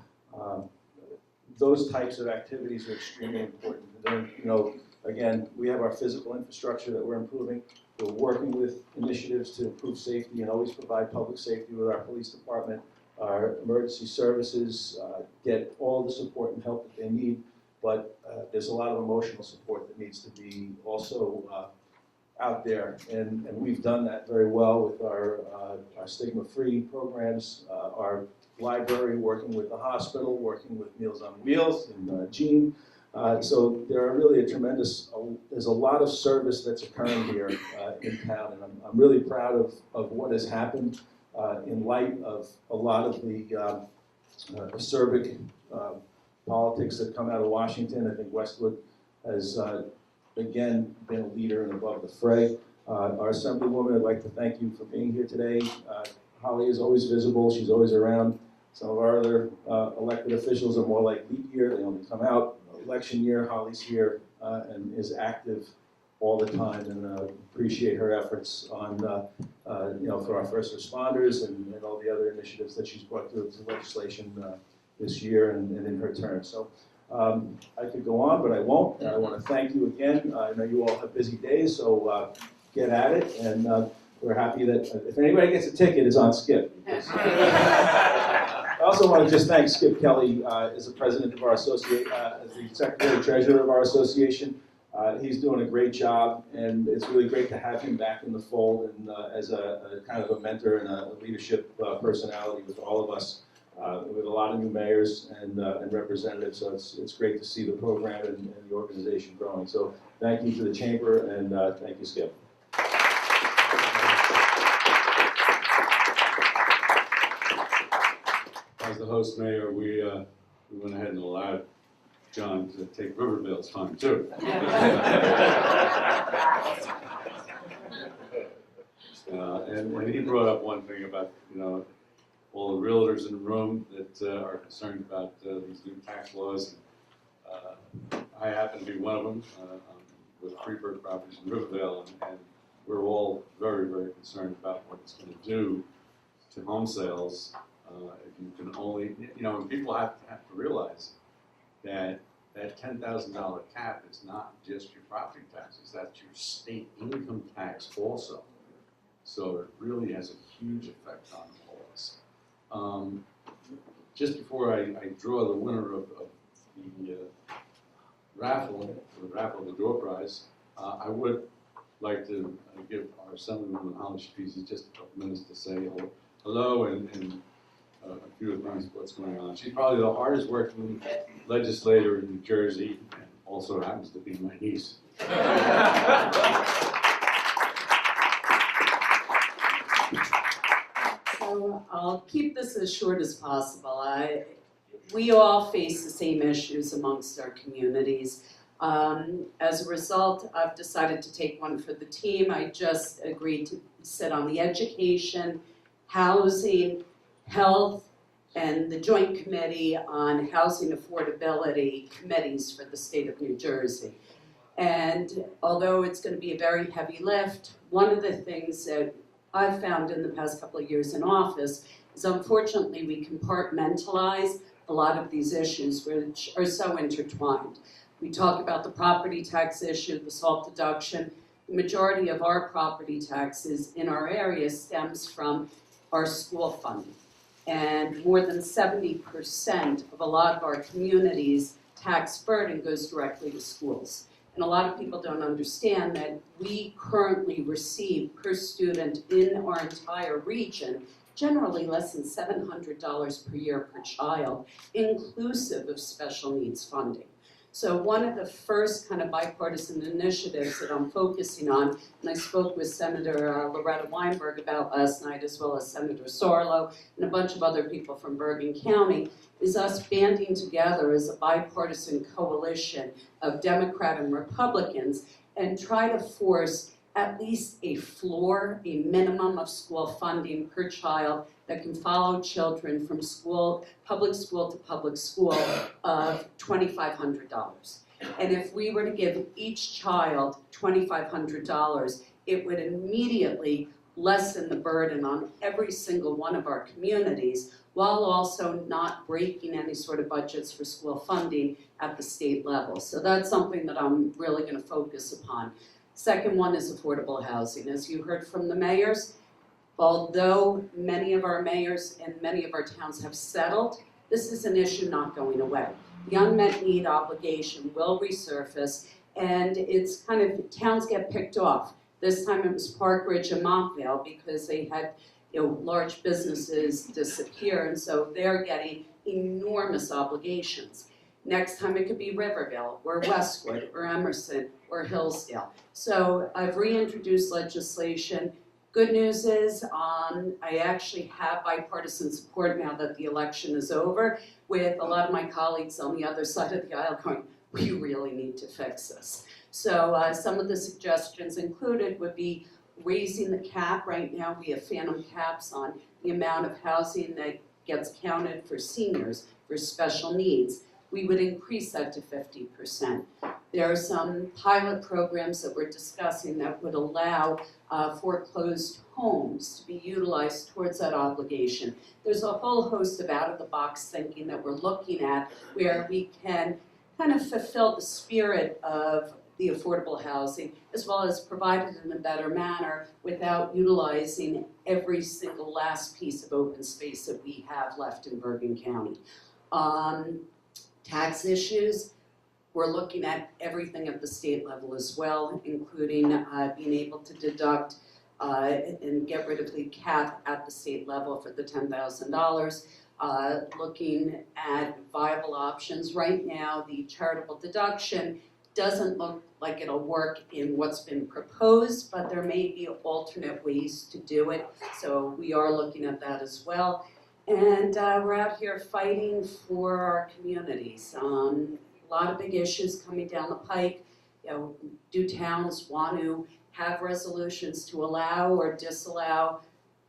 those types of activities are extremely important. And then, again, we have our physical infrastructure that we're improving. We're working with initiatives to improve safety and always provide public safety with our police department, our emergency services, get all the support and help that they need. But there's a lot of emotional support that needs to be also out there, and we've done that very well with our stigma-free programs, our library, working with the hospital, working with Meals on Wheels and Jean. So there are really there's a lot of service that's occurring here in town, and I'm really proud of what has happened in light of a lot of the acerbic politics that come out of Washington. I think Westwood has again been a leader and above the fray. Our Assemblywoman, I'd like to thank you for being here today. Holly is always visible, she's always around. Some of our other elected officials are more like leap year, they only come out. Election year, Holly's here and is active all the time, and appreciate her efforts on, for our first responders and all the other initiatives that she's brought to legislation this year and in her term. So I could go on, but I won't. I want to thank you again. I know you all have busy days, so get at it, and we're happy that if anybody gets a ticket, it's on Skip. I also want to just thank Skip Kelly as the president of our association, as the secretary treasurer of our association. He's doing a great job, and it's really great to have him back in the fold and as a kind of a mentor and a leadership personality with all of us. With a lot of new mayors and representatives, so it's great to see the program and the organization growing. So thank you to the chamber, and thank you, Skip. As the host mayor, we went ahead and allowed John to take Riverdale's time too. And he brought up one thing about, all the realtors in the room that are concerned about these new tax laws. I happen to be one of them with Freeburg Properties in Riverdale, and we're all very, very concerned about what it's going to do to home sales. If you can only, and people have to realize that that $10,000 cap is not just your property taxes, that's your state income tax also. So it really has a huge effect on all of us. Just before I draw the winner of the raffle, the door prize, I would like to give our Assemblywoman Holly Shapezi just a couple minutes to say hello and a few of the things what's going on. She's probably the hardest working legislator in New Jersey, and also happens to be my niece. So I'll keep this as short as possible. We all face the same issues amongst our communities. As a result, I've decided to take one for the team. I just agreed to sit on the education, housing, health, and the Joint Committee on Housing Affordability committees for the state of New Jersey. And although it's going to be a very heavy lift, one of the things that I've found in the past couple of years in office is unfortunately we compartmentalize a lot of these issues which are so intertwined. We talk about the property tax issue, the SALT deduction. The majority of our property taxes in our area stems from our school funding. And more than 70% of a lot of our communities' tax burden goes directly to schools. And a lot of people don't understand that we currently receive per student in our entire region generally less than $700 per year per child, inclusive of special needs funding. So one of the first kind of bipartisan initiatives that I'm focusing on, and I spoke with Senator Loretta Weinberg about last night, as well as Senator Sarlo and a bunch of other people from Bergen County, is us banding together as a bipartisan coalition of Democrat and Republicans and try to force at least a floor, a minimum of school funding per child that can follow children from public school to public school of $2,500. And if we were to give each child $2,500, it would immediately lessen the burden on every single one of our communities, while also not breaking any sort of budgets for school funding at the state level. So that's something that I'm really going to focus upon. Second one is affordable housing. As you heard from the mayors, although many of our mayors and many of our towns have settled, this is an issue not going away. The unmet need obligation will resurface, and it's kind of, towns get picked off. This time it was Park Ridge and Montvale because they had large businesses disappear, and so they're getting enormous obligations. Next time it could be Riverville, or Westwood, or Emerson, or Hillsdale. So I've reintroduced legislation. Good news is I actually have bipartisan support now that the election is over, with a lot of my colleagues on the other side of the aisle going, we really need to fix this. So some of the suggestions included would be raising the cap. Right now we have phantom caps on the amount of housing that gets counted for seniors for special needs. We would increase that to 50%. There are some pilot programs that we're discussing that would allow foreclosed homes to be utilized towards that obligation. There's a whole host of out-of-the-box thinking that we're looking at where we can kind of fulfill the spirit of the affordable housing, as well as provide it in a better manner without utilizing every single last piece of open space that we have left in Bergen County. Tax issues, we're looking at everything at the state level as well, including being able to deduct and get rid of the cap at the state level for the $10,000. Looking at viable options. Right now, the charitable deduction doesn't look like it'll work in what's been proposed, but there may be alternate ways to do it. So we are looking at that as well. And we're out here fighting for our communities. A lot of big issues coming down the pike. Do towns want to have resolutions to allow or disallow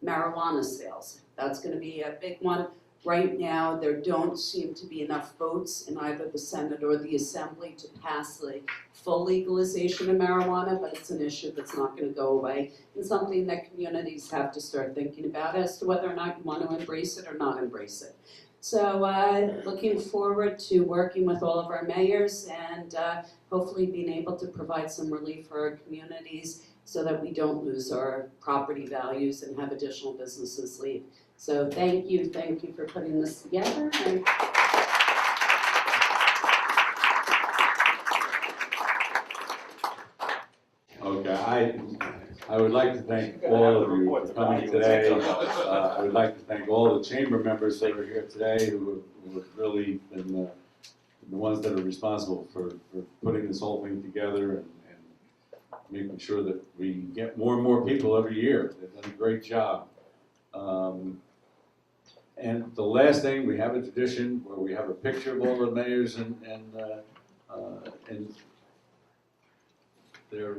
marijuana sales? That's going to be a big one. Right now, there don't seem to be enough votes in either the Senate or the Assembly to pass the full legalization of marijuana, but it's an issue that's not going to go away, and something that communities have to start thinking about as to whether or not you want to embrace it or not embrace it. So looking forward to working with all of our mayors and hopefully being able to provide some relief for our communities so that we don't lose our property values and have additional businesses leave. So thank you for putting this together. And okay, I would like to thank all of you for coming today. I would like to thank all the chamber members that are here today who have really been the ones that are responsible for putting this whole thing together and making sure that we get more and more people every year. They've done a great job. And the last thing, we have a tradition where we have a picture of all the mayors and their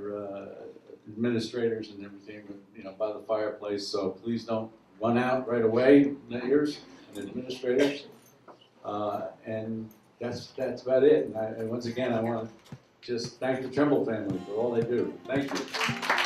administrators and everything, by the fireplace. So please don't run out right away, mayors and administrators. And that's about it. And once again, I want to just thank the Trimble family for all they do. Thank you.